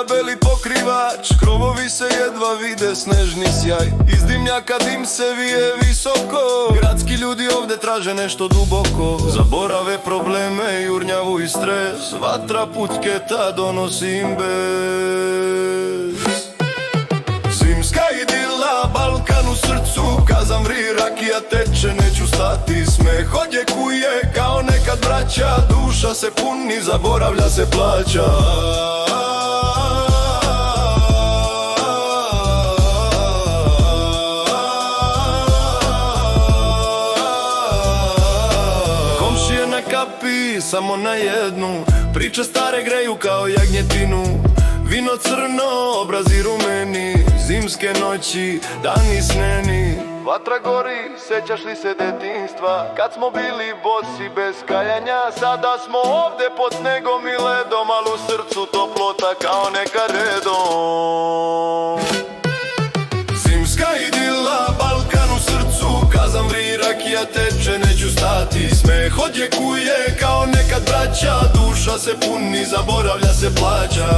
debeli pokrivač, krovovi se jedva vide, snežni sjaj. Iz dimnjaka dim se vije visoko, gradski ljudi ovde traže nešto duboko. Zaborave probleme, jurnjavu i stres, vatra putketa donosi im bez. Zimska idila, Balkan u srcu, kazan vri, rakija teče, neću stati. Smeh odjekuje kao nekad braća, duša se puni, zaboravlja se plaća. Komšije na kapi, samo na jednu, priče stare greju kao jagnjetinu. Vino crno, obrazi rumeni, zimske noći, dani sneni. Vatra gori, sećaš li se detinjstva, kad smo bili bosi bez kajanja. Sada smo ovde pod snegom i ledom, al u srcu toplota kao nekad redom. Zimska idila, Balkan u srcu, kazan vri, rakija teče, neću stati. Smeh odjekuje kao nekad braća, duša se puni, zaboravlja se plaća.